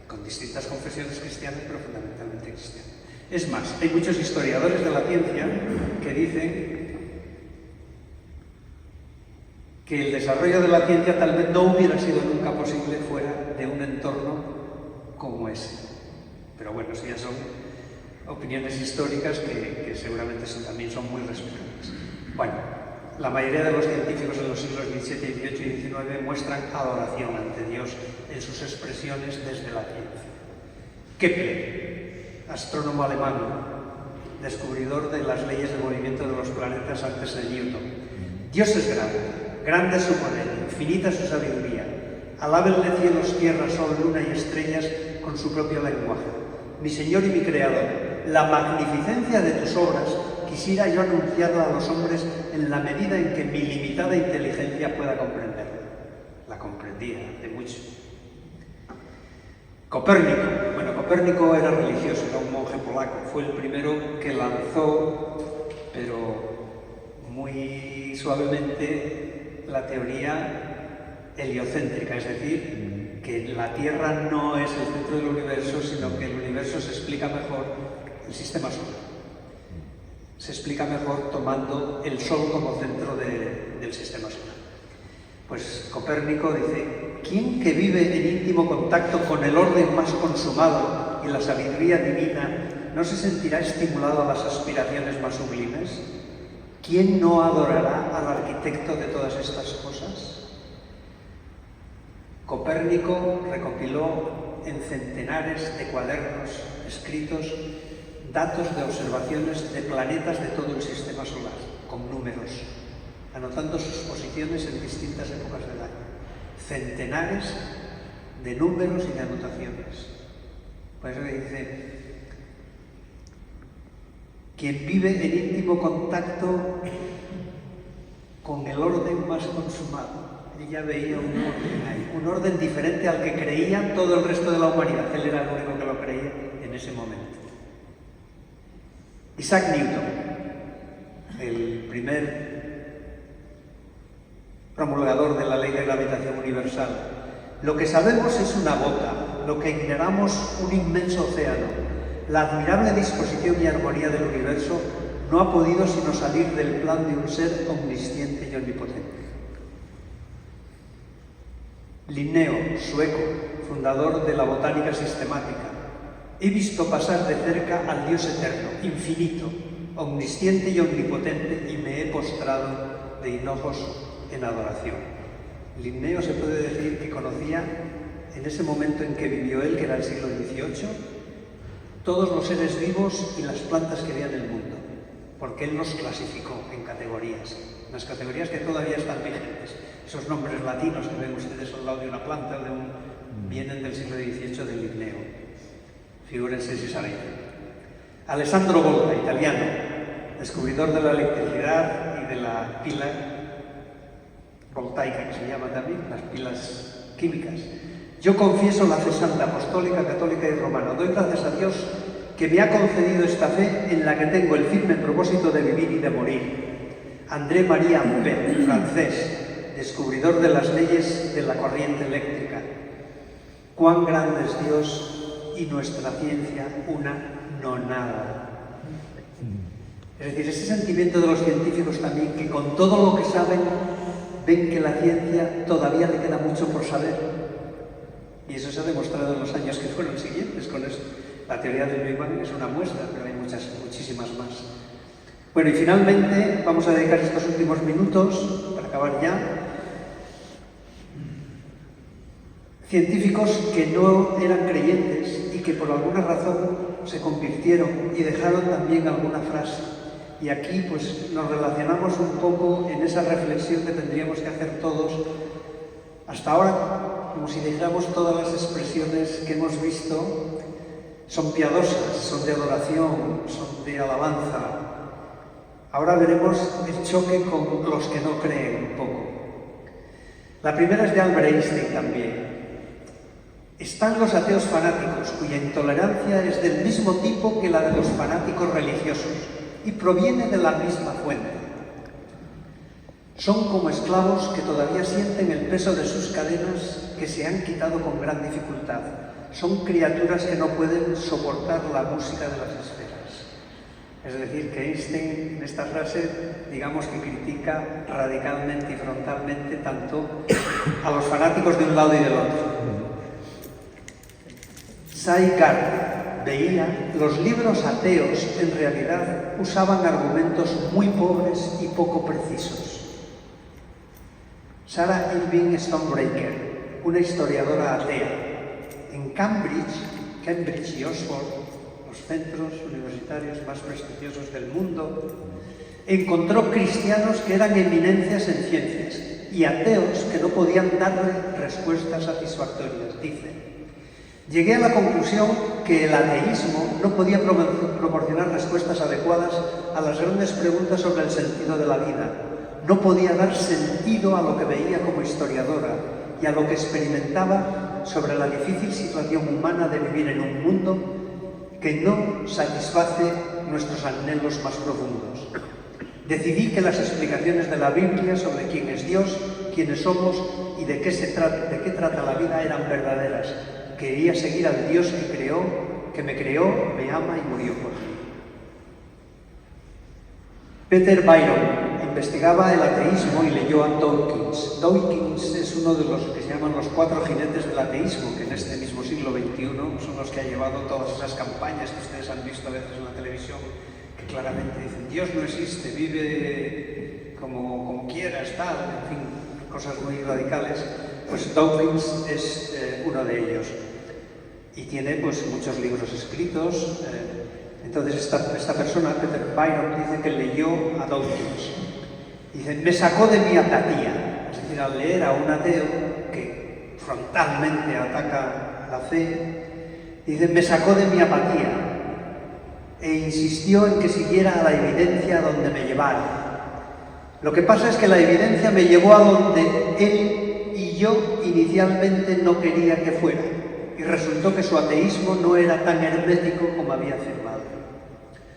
con distintas confesiones cristianas, pero fundamentalmente cristiano. Es más, hay muchos historiadores de la ciencia que dicen que el desarrollo de la ciencia tal vez no hubiera sido nunca posible fuera de un entorno como ese. Pero bueno, eso ya son opiniones históricas que seguramente también son muy respetables. Bueno, la mayoría de los científicos en los siglos XVII, XVIII y XIX muestran adoración ante Dios en sus expresiones desde la ciencia. Kepler, astrónomo alemán, descubridor de las leyes de movimiento de los planetas antes de Newton. Dios es grande, grande es su poder, infinita su sabiduría. Alábenle cielos, tierra, sol, luna y estrellas con su propio lenguaje. Mi Señor y mi Creador, la magnificencia de tus obras quisiera yo anunciarla a los hombres en la medida en que mi limitada inteligencia pueda comprenderla. La comprendía de mucho. Copérnico. Bueno, Copérnico era religioso, era un monje polaco. Fue el primero que lanzó, pero muy suavemente, la teoría heliocéntrica, es decir, que la Tierra no es el centro del universo, sino que el universo se explica mejor, el sistema solar se explica mejor tomando el Sol como centro del sistema solar. Pues Copérnico dice: ¿quién que vive en íntimo contacto con el orden más consumado y la sabiduría divina no se sentirá estimulado a las aspiraciones más sublimes? ¿Quién no adorará al arquitecto de todas estas cosas? Copérnico recopiló en centenares de cuadernos escritos datos de observaciones de planetas de todo el sistema solar, con números, anotando sus posiciones en distintas épocas del año. Centenares de números y de anotaciones. Por eso dice: quien vive en íntimo contacto con el orden más consumado. Ella veía un orden ahí, un orden diferente al que creía todo el resto de la humanidad. Él era el único que lo creía en ese momento. Isaac Newton, el primer promulgador de la ley de gravitación universal. Lo que sabemos es una gota, lo que ignoramos un inmenso océano. La admirable disposición y armonía del universo no ha podido sino salir del plan de un ser omnisciente y omnipotente. Linneo, sueco, fundador de la botánica sistemática. He visto pasar de cerca al Dios eterno, infinito, omnisciente y omnipotente, y me he postrado de hinojos en adoración. Linneo se puede decir que conocía, en ese momento en que vivió él, que era el siglo XVIII, todos los seres vivos y las plantas que había en el mundo, porque él los clasificó en categorías, unas categorías que todavía están vigentes. Esos nombres latinos que ven ustedes al lado de una planta vienen del siglo XVIII de Linneo. Figúrense si saben. Alessandro Volta, italiano, descubridor de la electricidad y de la pila voltaica, que se llama también, las pilas químicas. Yo confieso la fe santa, apostólica, católica y romana. Doy gracias a Dios que me ha concedido esta fe en la que tengo el firme propósito de vivir y de morir. André Marie Ampère, francés, descubridor de las leyes de la corriente eléctrica. Cuán grande es Dios y nuestra ciencia una nonada. Es decir, ese sentimiento de los científicos también, que con todo lo que saben, ven que la ciencia todavía le queda mucho por saber. Y eso se ha demostrado en los años que fueron siguientes con eso. La teoría del Big Bang es una muestra, pero hay muchísimas más. Bueno, y finalmente vamos a dedicar estos últimos minutos, para acabar ya, científicos que no eran creyentes y que por alguna razón se convirtieron y dejaron también alguna frase. Y aquí pues nos relacionamos un poco en esa reflexión que tendríamos que hacer todos. Hasta ahora, como si dijéramos, todas las expresiones que hemos visto son piadosas, son de adoración, son de alabanza. Ahora veremos el choque con los que no creen un poco. La primera es de Albert Einstein también. Están los ateos fanáticos, cuya intolerancia es del mismo tipo que la de los fanáticos religiosos y proviene de la misma fuente. Son como esclavos que todavía sienten el peso de sus cadenas que se han quitado con gran dificultad. Son criaturas que no pueden soportar la música de las esferas. Es decir, que Einstein en esta frase, digamos que critica radicalmente y frontalmente tanto a los fanáticos de un lado y del otro. Cy Gardner veía los libros ateos en realidad usaban argumentos muy pobres y poco precisos. Sarah Irving Stonebreaker, una historiadora atea, en Cambridge y Oxford, los centros universitarios más prestigiosos del mundo, encontró cristianos que eran eminencias en ciencias y ateos que no podían darle respuestas satisfactorias. Dice: llegué a la conclusión que el ateísmo no podía proporcionar respuestas adecuadas a las grandes preguntas sobre el sentido de la vida. No podía dar sentido a lo que veía como historiadora y a lo que experimentaba sobre la difícil situación humana de vivir en un mundo que no satisface nuestros anhelos más profundos. Decidí que las explicaciones de la Biblia sobre quién es Dios, quiénes somos y de qué trata la vida eran verdaderas. Quería seguir al Dios que me creó, me ama y murió por mí. Peter Byron investigaba el ateísmo y leyó a Dawkins. Dawkins es uno de los que se llaman los 4 jinetes del ateísmo, que en este mismo siglo XXI son los que han llevado todas esas campañas que ustedes han visto a veces en la televisión, que claramente dicen: Dios no existe, vive como quieras, tal, en fin, cosas muy radicales. Pues Dawkins es uno de ellos. Y tiene pues muchos libros escritos. Entonces esta persona, Peter Byron, dice que leyó a Dawkins. Dice: me sacó de mi apatía. Es decir, al leer a un ateo que frontalmente ataca la fe, dice: me sacó de mi apatía e insistió en que siguiera a la evidencia donde me llevara. Lo que pasa es que la evidencia me llevó a donde él y yo inicialmente no quería que fuera. Y resultó que su ateísmo no era tan hermético como había afirmado.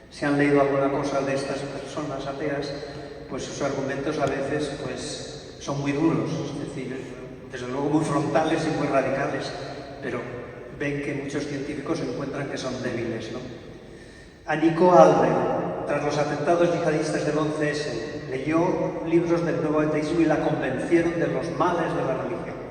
Si han leído alguna cosa de estas personas ateas, pues sus argumentos a veces pues, son muy duros, es decir, desde luego muy frontales y muy radicales, pero ven que muchos científicos encuentran que son débiles, ¿no? Nico Albert, tras los atentados yihadistas del 11S, leyó libros del nuevo ateísmo y la convencieron de los males de la religión.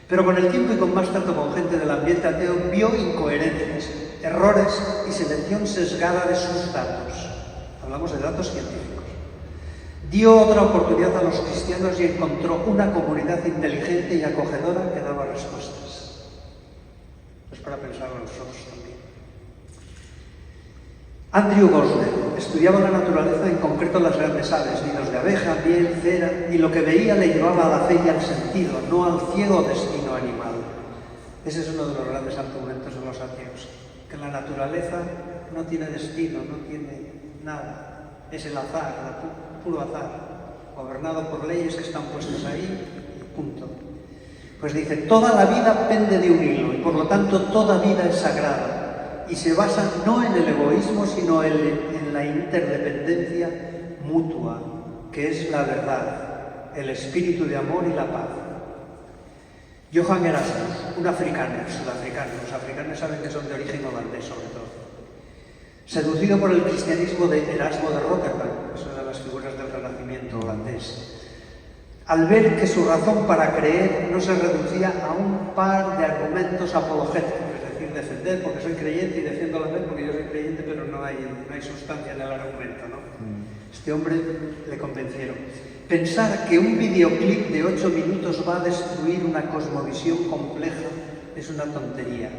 Pero con el tiempo y con más trato con gente del ambiente ateo, vio incoherencias, errores y selección sesgada de sus datos. Hablamos de datos científicos. Dio otra oportunidad a los cristianos y encontró una comunidad inteligente y acogedora que daba respuestas. Es para pensar a nosotros también. Andrew Gosler estudiaba la naturaleza, en concreto las grandes aves, nidos de abeja, miel, cera, y lo que veía le llevaba a la fe y al sentido, no al ciego destino animal. Ese es uno de los grandes argumentos de los ateos, que la naturaleza no tiene destino, no tiene nada, es el azar, puro azar, gobernado por leyes que están puestas ahí, y punto. Pues dice, toda la vida pende de un hilo, y por lo tanto toda vida es sagrada, y se basa no en el egoísmo, sino en la interdependencia mutua, que es la verdad, el espíritu de amor y la paz. Johan Erasmus, un africano, sudafricano, los africanos saben que son de origen holandés sobre todo, seducido por el cristianismo de Erasmo de Rotterdam, es una de las figuras del Renacimiento holandés, al ver que su razón para creer no se reducía a un par de argumentos apologéticos, es decir, defender porque soy creyente y defiendo la fe porque yo soy creyente, pero no hay sustancia en el argumento, ¿no? Este hombre le convencieron. Pensar que un videoclip de 8 minutos va a destruir una cosmovisión compleja es una tontería.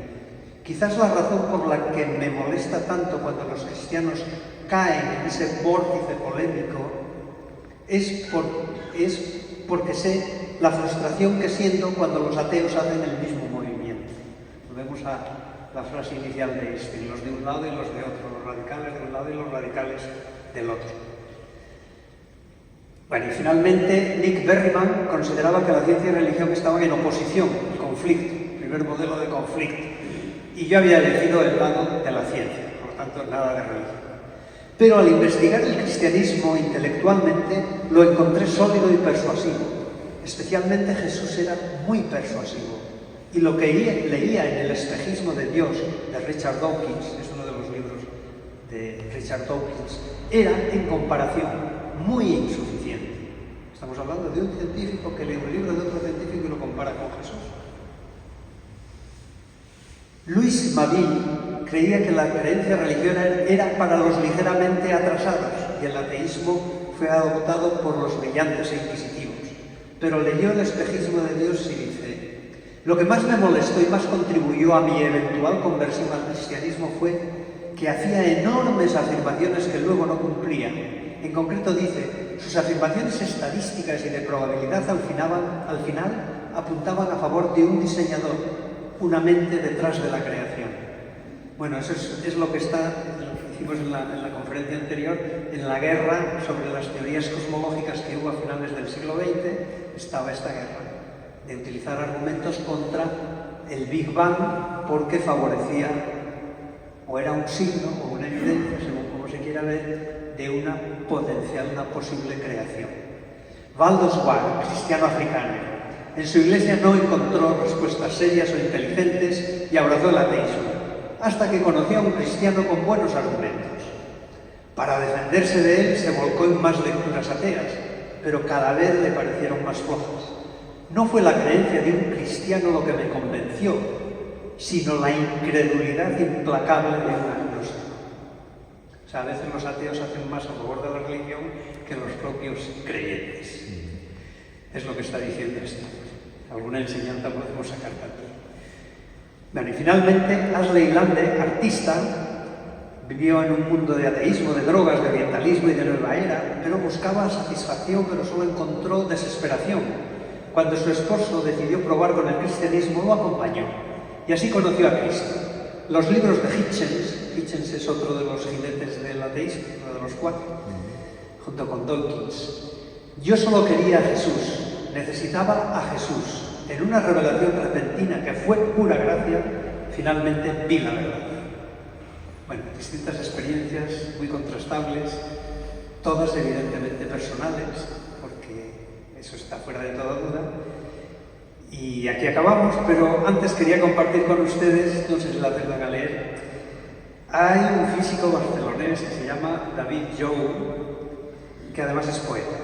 Quizás la razón por la que me molesta tanto cuando los cristianos caen en ese vórtice polémico es porque sé la frustración que siento cuando los ateos hacen el mismo movimiento. Volvemos a la frase inicial de Einstein, los de un lado y los de otro, los radicales de un lado y los radicales del otro. Bueno, y finalmente Nick Berryman consideraba que la ciencia y la religión estaban en oposición, en conflicto, el primer modelo de conflicto. Y yo había elegido el lado de la ciencia, por lo tanto nada de religión. Pero al investigar el cristianismo intelectualmente lo encontré sólido y persuasivo. Especialmente Jesús era muy persuasivo. Y lo que leía en El espejismo de Dios, de Richard Dawkins, es uno de los libros de Richard Dawkins, era, en comparación, muy insuficiente. Estamos hablando de un científico que lee un libro de otro científico y lo compara con Jesús. Louis Mabille creía que la creencia religiosa era para los ligeramente atrasados y el ateísmo fue adoptado por los brillantes e inquisitivos. Pero leyó El espejismo de Dios y dice: lo que más me molestó y más contribuyó a mi eventual conversión al cristianismo fue que hacía enormes afirmaciones que luego no cumplía. En concreto dice, sus afirmaciones estadísticas y de probabilidad al final apuntaban a favor de un diseñador, una mente detrás de la creación. Bueno, eso es lo que hicimos en la conferencia anterior, en la guerra sobre las teorías cosmológicas que hubo a finales del siglo XX, estaba esta guerra de utilizar argumentos contra el Big Bang porque favorecía, o era un signo o una evidencia, según como se quiera ver, de una posible creación. Valdos War, cristiano africano, en su iglesia no encontró respuestas serias o inteligentes y abrazó el ateísmo, hasta que conoció a un cristiano con buenos argumentos. Para defenderse de él se volcó en más lecturas ateas, pero cada vez le parecieron más flojas. No fue la creencia de un cristiano lo que me convenció, sino la incredulidad implacable de un agnóstico. O sea, a veces los ateos hacen más a favor de la religión que los propios creyentes. Es lo que está diciendo esto. Alguna enseñanza podemos sacar de aquí. Bueno, y finalmente, Ashley Lande, artista, vivió en un mundo de ateísmo, de drogas, de orientalismo y de nueva era, pero buscaba satisfacción, pero solo encontró desesperación. Cuando su esposo decidió probar con el cristianismo, lo acompañó, y así conoció a Cristo. Los libros de Hitchens es otro de los jinetes del ateísmo, uno de los 4, junto con Dawkins. Yo solo quería a Jesús, necesitaba a Jesús. En una revelación repentina que fue pura gracia, finalmente vi la verdad. Bueno, distintas experiencias muy contrastables, todas evidentemente personales, porque eso está fuera de toda duda. Y aquí acabamos, pero antes quería compartir con ustedes, no sé si la tendrán a leer. Hay un físico barcelonés que se llama David Jou, que además es poeta.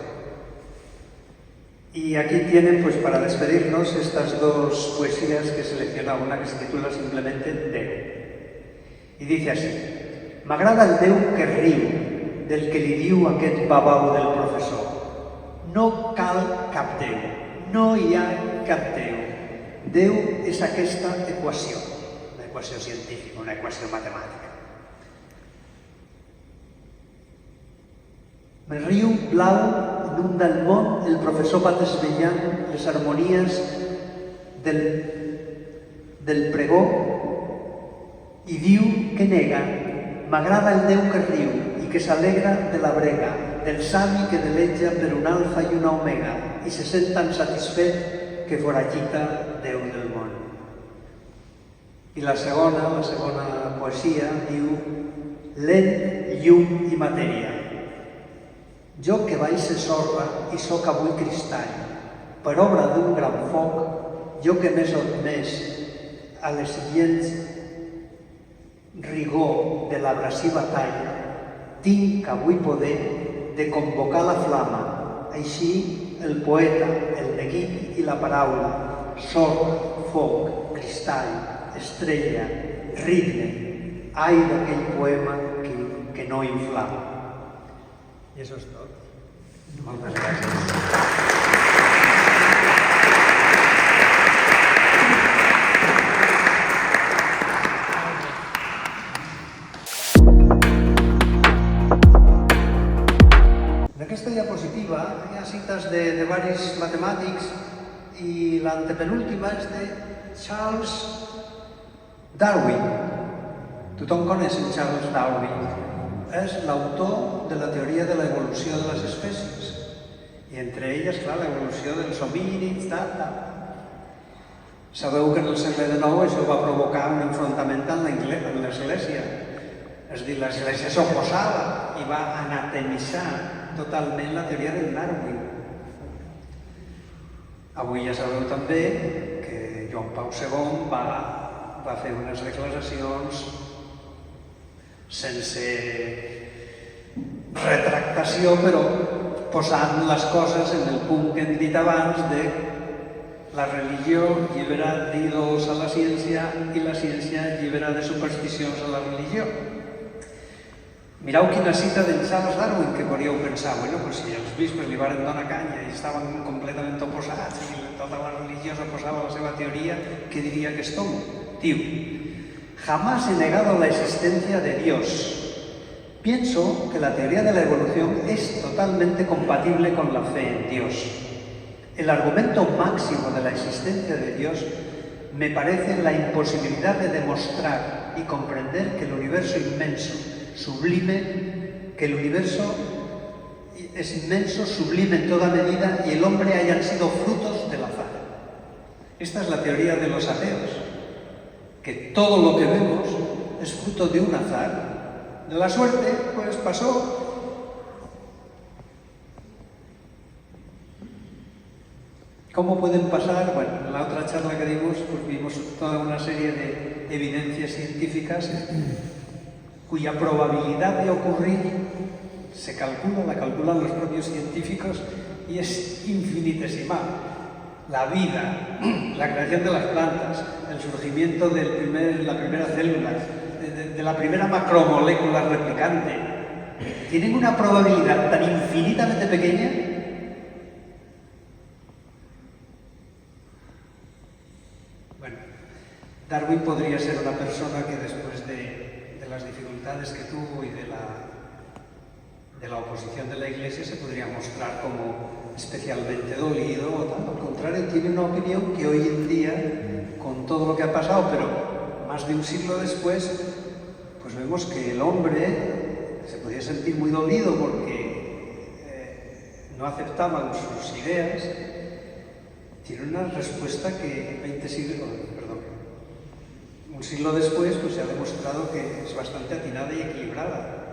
Y aquí tienen, pues para despedirnos, estas dos poesías que he seleccionado, una que se titula simplemente Déu. Y dice así: m'agrada el Déu que riu, del que li diu aquest babau del professor. No cal cap Déu, no hi ha cap Déu. Déu és aquesta equació, una equació científica, una equació matemàtica. El riu blau inunda el món, el professor va desvellant les harmonies del pregó i diu que nega, m'agrada el Déu que riu i que s'alegra de la brega, del savi que deletja per un alfa i una omega i se sent tan satisfet que foragita Déu del món. I la segona poesia diu lent, llum i matèria. Jo que vaig ser sorra i sóc avui cristall, per obra d'un gran foc, jo que m'he sotmès a les lleis rigor de l'abrasiva talla, tinc avui poder de convocar la flama, així el poeta, el neguit i la paraula, sorra, foc, cristall, estrella, ritme, ai d'aquell poema que no inflama. I això és tot. Moltes gràcies. En aquesta diapositiva hi ha cites de diversos matemàtics i l'antepenúltima és de Charles Darwin. Tothom coneix en Charles Darwin. És l'autor de la teoria de l'evolució de les espècies. I entre elles, clar, l'evolució dels homínids, tal. Sabeu que en el segle XIX això va provocar un enfrontament amb l'Església. És a dir, l'Església s'oposava i va anatemitzar totalment la teoria del Darwin. Avui ja sabeu també que Joan Pau II va fer unes declaracions sense retractació, però posant les coses en el punt que hem dit abans de la religió llibera d'ídols a la ciència i la ciència llibera de supersticions a la religió. Mireu quina cita d'en Charles Darwin, que podríeu pensar, bueno, pues si els bispes li van donar canya i estaven completament oposats i tota la religió s'oposava a la seva teoria, què diria aquest home? Diu: jamás he negado la existencia de Dios. Pienso que la teoría de la evolución es totalmente compatible con la fe en Dios. El argumento máximo de la existencia de Dios me parece la imposibilidad de demostrar y comprender que el universo inmenso, sublime, que el universo es inmenso, sublime en toda medida y el hombre hayan sido frutos del azar. Esta es la teoría de los ateos, que todo lo que vemos es fruto de un azar. De la suerte, pues pasó. ¿Cómo pueden pasar? Bueno, en la otra charla que dimos, pues vimos toda una serie de evidencias científicas cuya probabilidad de ocurrir se calcula, la calculan los propios científicos y es infinitesimal. La vida, la creación de las plantas, el surgimiento de la primera célula, de la primera macromolécula replicante, tienen una probabilidad tan infinitamente pequeña Darwin podría ser una persona que después de las dificultades que tuvo y de la oposición de la Iglesia se podría mostrar como especialmente dolido o tal. Al contrario, tiene una opinión que hoy en día, con todo lo que ha pasado, pero más de un siglo después, pues vemos que el hombre se podía sentir muy dolido porque no aceptaban sus ideas. Tiene una respuesta que un siglo después pues se ha demostrado que es bastante atinada y equilibrada.